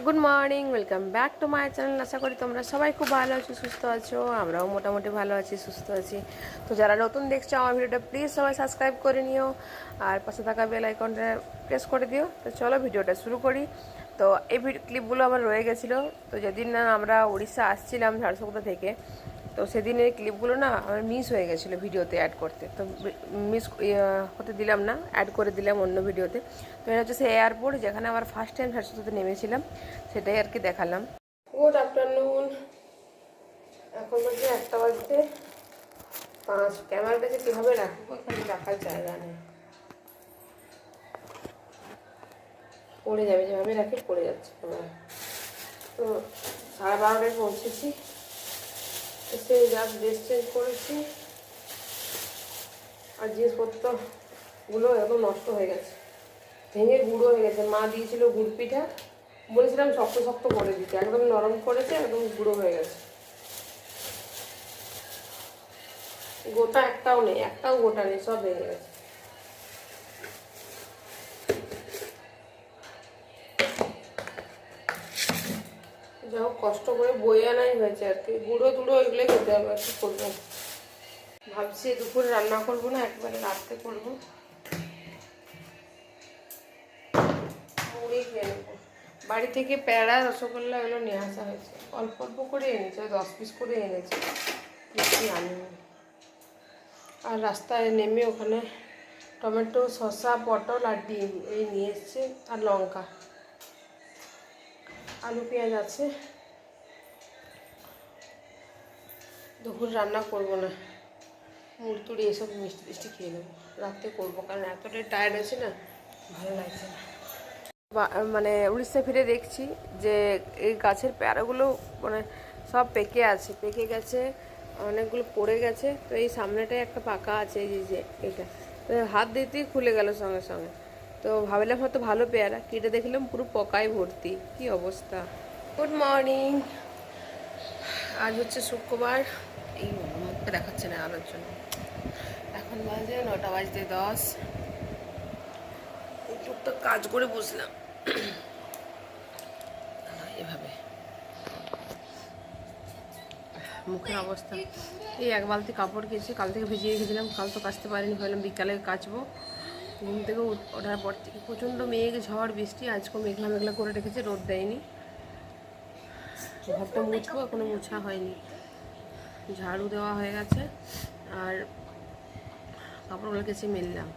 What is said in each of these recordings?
Good morning, welcome back to my channel. আশা করি তোমরা সবাই খুব ভালো আছো, সুস্থ আছো। আমরাও মোটামুটি ভালো আছি, সুস্থ আছি। তো যারা নতুন দেখছো আমার ভিডিওটা, প্লিজ সবাই সাবস্ক্রাইব করে নিও আর পাশে থাকা বেল আইকনটা প্রেস করে দিও। তো চলো ভিডিওটা শুরু করি। তো এই ক্লিপগুলো আমার রয়ে গেছিলো। তো যেদিন না আমরা উড়িষ্যা আসছিলাম ঝাড়খণ্ড থেকে, তো সেদিন এই ক্লিপগুলো না আমার মিস হয়ে গেছিলো ভিডিওতে অ্যাড করতে। তো মিস হতে দিলাম না, অ্যাড করে দিলাম অন্য ভিডিওতে। তো এটা হচ্ছে সেই এয়ারপোর্ট যেখানে আমার ফার্স্ট টাইম ঝাড়খণ্ডতে নেমেছিলাম, সেটাই আর কি দেখালাম। Good afternoon. এখন বলছে 1:05। ক্যামেরাটাকে কীভাবে রাখবো, এখানে রাখার জায়গা নেই, পড়ে যাবে, যেভাবে রাখি পড়ে যাচ্ছে ক্যামেরা। তো 12:30টায় পৌঁছেছি, এসে জাস্ট ড্রেস চেঞ্জ করেছি, আর জিনিসপত্রগুলো একদম নষ্ট হয়ে গেছে, ভেঙে গুঁড়ো হয়ে গেছে। মা দিয়েছিল গুড় পিঠা, বলেছিলাম শক্ত শক্ত করে দিতে, একদম নরম করেছে, একদম গুঁড়ো হয়ে গেছে। গোটা একটাও নেই, একটাও গোটা নেই, সব ভেঙে গেছে। যা হোক কষ্ট করে বয়ে আনাই হয়েছে আর কি, গুঁড়ো টুড়ো এগুলোই খেতে হবে, আর কি করবো। ভাবছি দুপুরে রান্না করবো না, একবারে রাত্রে করবো, মুড়ি খেয়ে নেবো। বাড়ি থেকে প্যাড়া, রসগোল্লা এগুলো নিয়ে আসা হয়েছে, অল্প অল্প করে এনেছে, 10 পিস করে এনেছে, বেশি আনিনি। আর রাস্তায় নেমে ওখানে টমেটো, শসা, পটল আর ডিম এই নিয়ে এসছে, আর লঙ্কা, আলু পেঁয়াজ আছে। দুপুর রান্না করবো না, মুড়ি টুড়ি এসব মিষ্টি টিষ্টি খেয়ে নেবো, রাত্রে করবো, কারণ এতটাই টায়ার্ড আছে না, ভালো লাগছে না। মানে উড়িষ্যা ফিরে দেখছি যে এই গাছের প্যারাগুলো মানে সব পেকে আছে, পেকে গেছে, অনেকগুলো পড়ে গেছে। তো এই সামনেটায় একটা পাকা আছে, এই যে এটা, তো হাত দিতেই খুলে গেল সঙ্গে সঙ্গে। তো ভাবলাম হয়তো ভালো পেয়ারা, কেটে দেখলাম পুরো পকায় ভর্তি, কি অবস্থা। Good morning. আজ হচ্ছে শুক্রবার, এই মুখটা দেখাচ্ছে না আলোর জন্য। এখন বাজে 9:10। টুকটাক কাজ করে বসলাম এভাবে। মুখের অবস্থা, এই এক বালতি কাপড় কেচে কাল থেকে ভিজিয়ে রেখেছিলাম, কাল তো কাচতে পারিনি, ভাবলাম বিকালে কাচবো। ঘুম থেকে ওঠার পর থেকে প্রচণ্ড মেঘ, ঝড়, বৃষ্টি, আজকেও মেঘলা মেঘলা করে রেখেছে, রোদ দেয়নি। ঘরটা মুছবো, এখনো মোছা হয়নি, ঝাড়ু দেওয়া হয়ে গেছে, আর কাপড়গুলো কেচে মেললাম।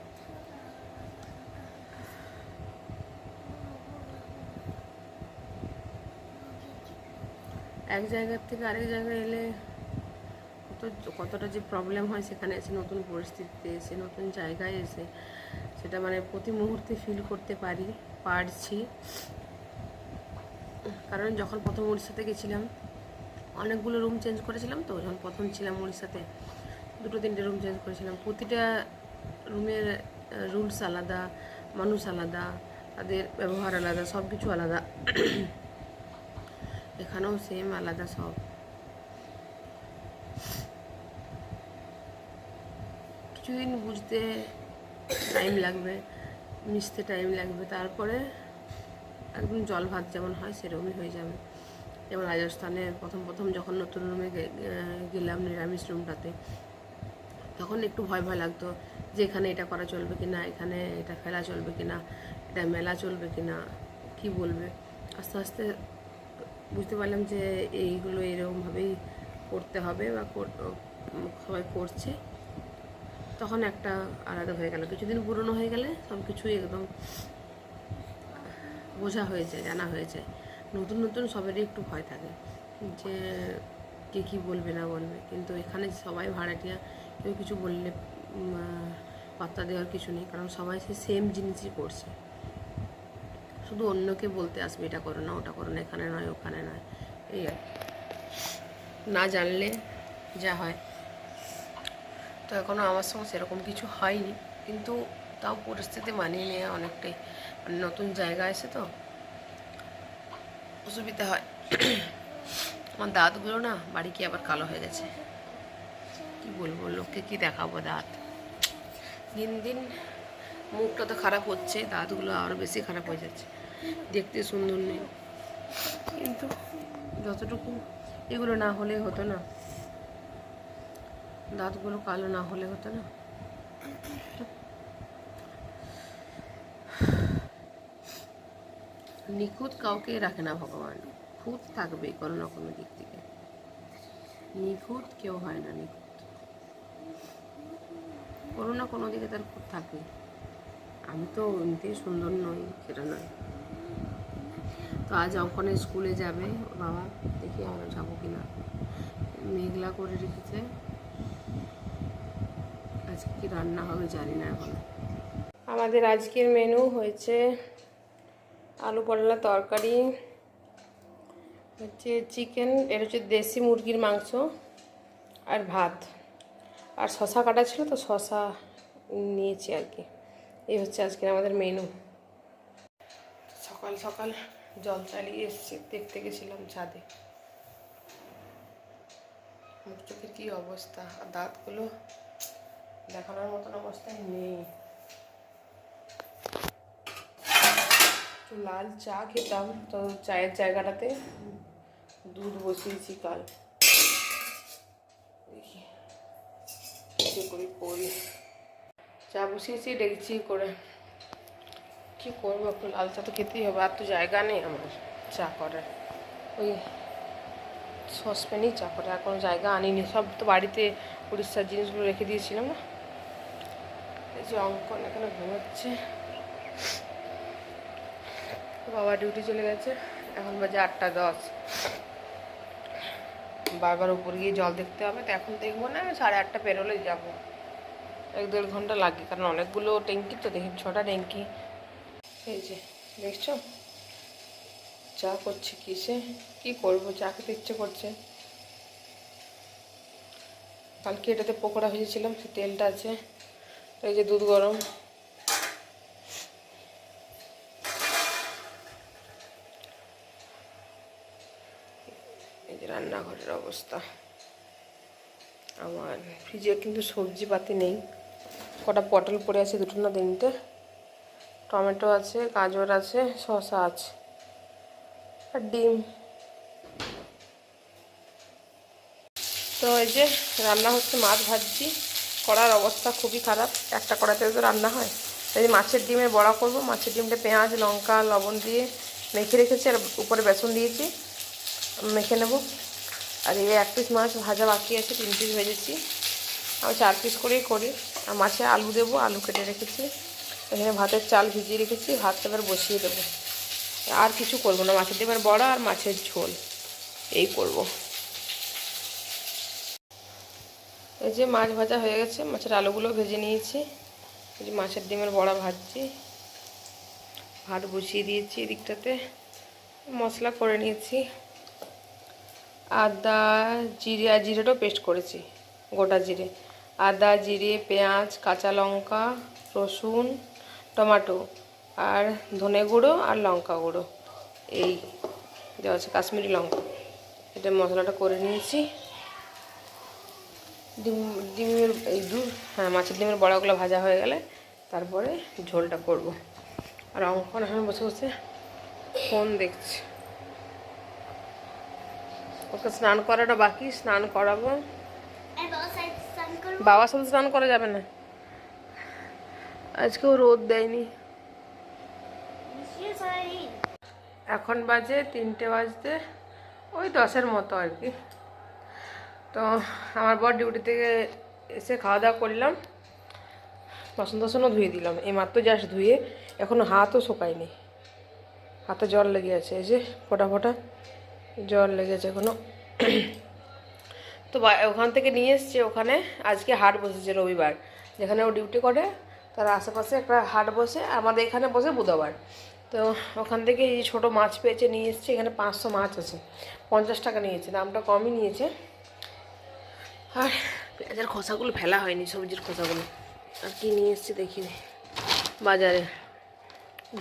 এক জায়গার থেকে আরেক জায়গায় এলে কতটা যে প্রবলেম হয়, সেখানে এসে নতুন পরিস্থিতিতে এসে নতুন জায়গায় এসে সেটা মানে প্রতি মুহূর্তে ফিল করতে পারছি। কারণ যখন প্রথম উড়িষ্যাতে গেছিলাম, অনেকগুলো রুম চেঞ্জ করেছিলাম। তো যখন প্রথম ছিলাম উড়িষ্যাতে, 2-3টে রুম চেঞ্জ করেছিলাম। প্রতিটা রুমের রুলস আলাদা, মানুষ আলাদা, তাদের ব্যবহার আলাদা, সব কিছু আলাদা। এখানেও সেম আলাদা সব। কিছুদিন বুঝতে টাইম লাগবে, মিশতে টাইম লাগবে, তারপরে একদম জল ভাত যেমন হয় সেরকমই হয়ে যাবে। যেমন রাজস্থানে প্রথম যখন নতুন রুমে গেলাম, নিরামিষ রুমটাতে, তখন একটু ভয় ভয় লাগতো যে এখানে এটা করা চলবে কি না, এখানে এটা ফেলা চলবে কি না, এটা মেলা চলবে কি না, কী বলবে। আস্তে আস্তে বুঝতে পারলাম যে এইগুলো এরকমভাবেই করতে হবে, বা সবাই করছে। তখন একটা আলাদা হয়ে গেল। কিছুদিন পুরনো হয়ে গেলে সব কিছুই একদম বোঝা হয়ে যায়, জানা হয়ে যায়। নতুন নতুন সবেরই একটু ভয় থাকে যে কে কী বলবে না বলবে, কিন্তু এখানে সবাই ভাড়াটিয়া, কেউ কিছু বললে পাত্তা দেওয়ার কিছু নেই, কারণ সবাই সে সেম জিনিসই করছে। শুধু অন্যকে বলতে আসবে এটা করো না, ওটা করো না, এখানে নয় ওখানে নয়, এই আর না জানলে যা হয়। তো এখনও আমার সঙ্গে সেরকম কিছু হয়নি, কিন্তু তাও পরিস্থিতি মানিয়ে নেওয়া অনেকটাই, মানে নতুন জায়গা এসে তো অসুবিধা হয়। আমার দাঁতগুলো না বাড়ি কি আবার কালো হয়ে গেছে, কি বলবো, লোককে কি দেখাবো দাঁত। দিন দিন মুখটা তো খারাপ হচ্ছে, দাঁতগুলো আরও বেশি খারাপ হয়ে যাচ্ছে, দেখতে সুন্দর নেই। কিন্তু যতটুকু এগুলো না হলে হতো না, দাঁতগুলো কালো না হলে হতো না। নিখুঁত কাউকে রাখে না ভগবান, খুঁত থাকবেই কোনো না কোনো দিক থেকে, নিখুঁত কেউ হয় না। নিখুঁত কোনো না কোনো দিকে তার খুঁত থাকে। আমি তো এমনিতেই সুন্দর নই, সেটা নয়। তো আজ অঙ্কনে স্কুলে যাবে বাবা, দেখি আমরা যাবো কিনা। মেঘলা করে রেখেছে, আজকে কি রান্না হবে জানি না এখন। আমাদের আজকের মেনু হয়েছে আলু পটলের তরকারি, হচ্ছে চিকেন, এটা হচ্ছে দেশি মুরগির মাংস, আর ভাত, আর শশা কাটা ছিল তো শশা নিয়েছি আর কি। এই হচ্ছে আজকের আমাদের মেনু। সকাল সকাল জল চালিয়ে এসছি, দেখতে গেছিলাম ছাদে। মুখ চোখের কী অবস্থা, আর দাঁতগুলো দেখানোর মতন অবস্থায় নেই। একটু লাল চা খেতাম, তো চায়ের জায়গাটাতে দুধ বসিয়েছি কাল, দেখি কী করি। চা বসিয়েছি ডেকচি করে, কী করবো, একটু লাল চা তো খেতেই হবে, আর তো জায়গা নেই আমার চা করার। ওই সসপ্যানেই চা করে, আর কোনো জায়গা আনিনি, সব তো বাড়িতে উড়িষ্যার জিনিসগুলো রেখে দিয়েছিলাম না। এই যে অঙ্কন এখানে ঘুমাচ্ছে, বাবা ডিউটি চলে গেছে, এখন বাজে 8:10। বারবার উপরে গিয়ে জল দেখতে হবে, তো এখন দেখবো না, 8:30 পেরোলেই যাবো। 1-1.5 ঘন্টা লাগে, কারণ অনেকগুলো ট্যাঙ্কি তো, দেখি 6টা ট্যাঙ্কি। এই যে দেখছো চা করছে কিসে, কি করবো, চা খেতে ইচ্ছে করছে। কালকে এটাতে পকোড়া ভেজেছিলাম, সে তেলটা আছে। এই যে দুধ গরম, এই যে রান্নাঘরের অবস্থা। আমার ফ্রিজে কিন্তু সবজিপাতি নেই, কটা পটল পড়ে আছে, 2টো না 3টে, টমেটো আছে, গাজর আছে, শসা আছে, আর ডিম। তো এই যে রান্না হচ্ছে, মাছ ভাজছি, কড়ার অবস্থা খুবই খারাপ, একটা কড়াতে তো রান্না হয়। এই যে মাছের ডিমের বড়া করব, মাছের ডিমটা পেঁয়াজ লঙ্কা লবণ দিয়ে মেখে রেখেছি, আর উপরে বেসন দিয়েছি, মেখে নেব। আর এই 1 পিস মাছ ভাজা বাকি আছে, 3 পিস ভেজেছি, আমি 4 পিস করেই করি। আর মাছে আলু দেবো, আলু কেটে রেখেছি, এখানে ভাতের চাল ভিজিয়ে রেখেছি, ভাতটা এবার বসিয়ে দেবো। আর কিছু করবো না, মাছের ডিমের বড়া আর মাছের ঝোল এই করব। এই যে মাছ ভাজা হয়ে গেছে, মাছের আলুগুলো ভেজে নিয়েছি, এই যে মাছের ডিমের বড়া ভাজছি, ভাত বসিয়ে দিয়েছি এদিকটাতে, মশলা করে নিয়েছি, আদা জিরে, আর জিরেটাও পেস্ট করেছি, গোটা জিরে, আদা জিরে পেঁয়াজ কাঁচা লঙ্কা রসুন টমেটো আর ধনে গুঁড়ো আর লঙ্কা গুঁড়ো, এই দেওয়া আছে কাশ্মীরি লঙ্কা, এটা মশলাটা করে নিয়েছি। ডিমের এই মাছের ডিমের বড়াগুলো ভাজা হয়ে গেলে তারপরে ঝোলটা করব। আর অঙ্কন এখন বসে বসে ফোন দেখছে, ওকে স্নান করাটা বাকি, স্নান করাবো। বাবার সাথে স্নান করা যাবে না, আজকেও রোদ দেয়নি। এখন বাজে 3টে বাজতে ওই 10-এর মতো আর কি। তো আমার বর ডিউটি থেকে এসে খাওয়া দাওয়া করলাম, বাসনও ধুয়ে দিলাম, এই মাত্র জাস্ট ধুয়ে, এখনও হাতও শোকায়নি, হাতে জল লেগে আছে, এই যে ফোটা ফোটা জল লেগেছে এখনও। তো ওখান থেকে নিয়ে এসছে, ওখানে আজকে হাট বসেছে রবিবার, যেখানে ও ডিউটি করে তার আশেপাশে একটা হাট বসে, আমাদের এখানে বসে বুধবার। তো ওখান থেকে এই ছোটো মাছ পেয়েছে, নিয়ে এসছে, এখানে 500 মাছ আছে, 50 টাকা নিয়েছে, দামটা কমই নিয়েছে। আর পেঁয়াজের খোসাগুলো ফেলা হয়নি, সবজির খোসাগুলো। আর কি নিয়ে এসছি দেখি বাজারে,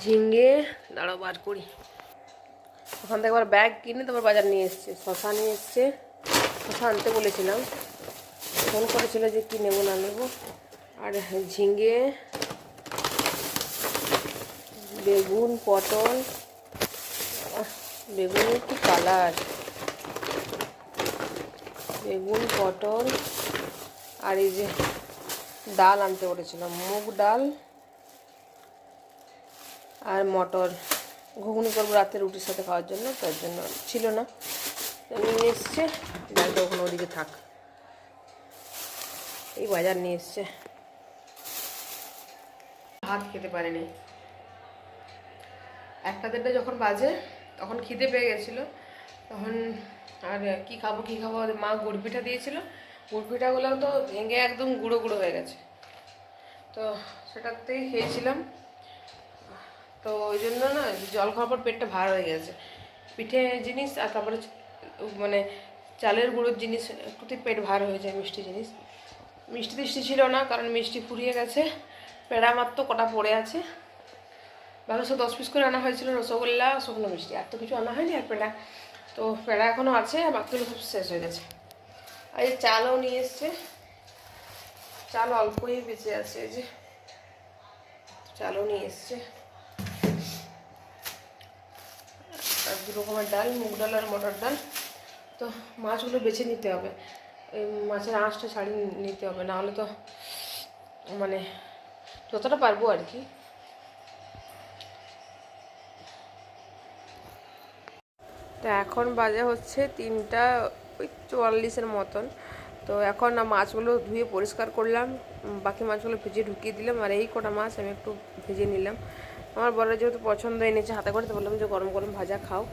ঝিঙে, দাঁড়াও বার করি, ওখান থেকে আবার ব্যাগ কিনে তারপর বাজার নিয়ে এসছে, শশা নিয়ে এসছে, শশা আনতে বলেছিলাম, ফোন করেছিল যে কী নেবো না নেবো। আর ঝিঙে বেগুন পটল বেগুনের কি কালার! বেগুন, পটল, আর এই যে ডাল আনতে বলেছিলাম, মুগ ডাল আর মটর। ঘুগনি করবো রাতে রুটির সাথে খাওয়ার জন্য, তার জন্য ছিল না, নিয়ে এসছে। ডালটা ওখানে ওদিকে থাক, এই বাজার নিয়ে এসছে। ভাত খেতে পারিনি। 1টা-1:30 যখন বাজে তখন খিদে পেয়ে গেছিলো, তখন আর কি খাবো মা গুড় পিঠা দিয়েছিল। গুড় পিঠাগুলো তো ভেঙে একদম গুঁড়ো গুঁড়ো হয়ে গেছে, তো সেটাতেই খেয়েছিলাম। তো ওই জন্য না জল খাওয়ার পর পেটটা ভার হয়ে গেছে। পিঠে জিনিস আর তারপরে মানে চালের গুঁড়োর জিনিস একটুতেই পেট ভার হয়ে যায়। মিষ্টি জিনিস, মিষ্টি টিষ্টি ছিল না, কারণ মিষ্টি ফুরিয়ে গেছে। পেড়া মাত্র কটা পড়ে আছে, 10 পিস করে আনা হয়েছিল রসগোল্লা, শুকনো মিষ্টি, আর তো কিছু আনা হয়নি। আর পেড়া, তো পেড়া এখনও আছে, আর বাকিগুলো সব শেষ হয়ে গেছে। আর এই চালও নিয়ে এসছে, চাল অল্পই বেঁচে আছে, এই যে চালও নিয়ে এসছে। আর 2 রকমের ডাল, মুগ ডাল আর মটর ডাল। তো মাছগুলো বেছে নিতে হবে, এই মাছের আঁশটা ছাড়িয়ে নিতে হবে, নাহলে তো মানে যতটা পারবো আর কি। তো এখন বাজে হচ্ছে 3:44 মতন। তো এখন মাছগুলো ধুয়ে পরিষ্কার করলাম, বাকি মাছগুলো ভেজে ঢুকিয়ে দিলাম। আর এই কটা মাছ আমি একটু ভেজে নিলাম। আমার বড় যেহেতু পছন্দ এনেছে হাতে করে, তো বললাম যে গরম গরম ভাজা খাও।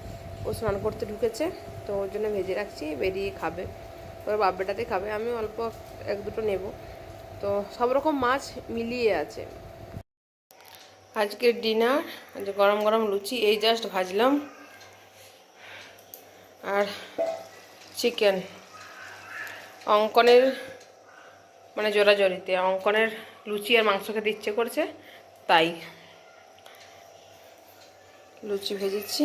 ও স্নান করতে ঢুকেছে, তো ওর জন্য ভেজে রাখছি, বেরিয়ে খাবে। ওর বাপ বেটাতে খাবে, আমি অল্প 1-2টো নেব। তো সব রকম মাছ মিলিয়ে আছে। আজকের ডিনার, যে গরম গরম লুচি এই জাস্ট ভাজলাম, আর চিকেন। অঙ্কনের মানে জোরাজোরিতে অঙ্কনের লুচি আর মাংস খেতে ইচ্ছে করছে, তাই লুচি ভেজেছি।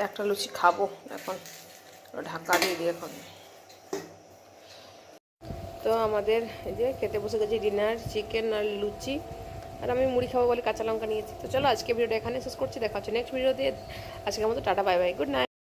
একটা লুচি খাবো এখন, ঢাকা দিয়ে দিয়ে এখন। তো আমাদের এই যে খেতে বসে গেছি, ডিনার চিকেন আর লুচি, আর আমি মুড়ি খাবো বলে কাঁচা লঙ্কা নিয়েছি। তো চলো আজকে ভিডিওটা এখানে শেষ করছি, দেখা হচ্ছে নেক্সট ভিডিও দিয়ে। আজকের মতো tata, bye bye, good night.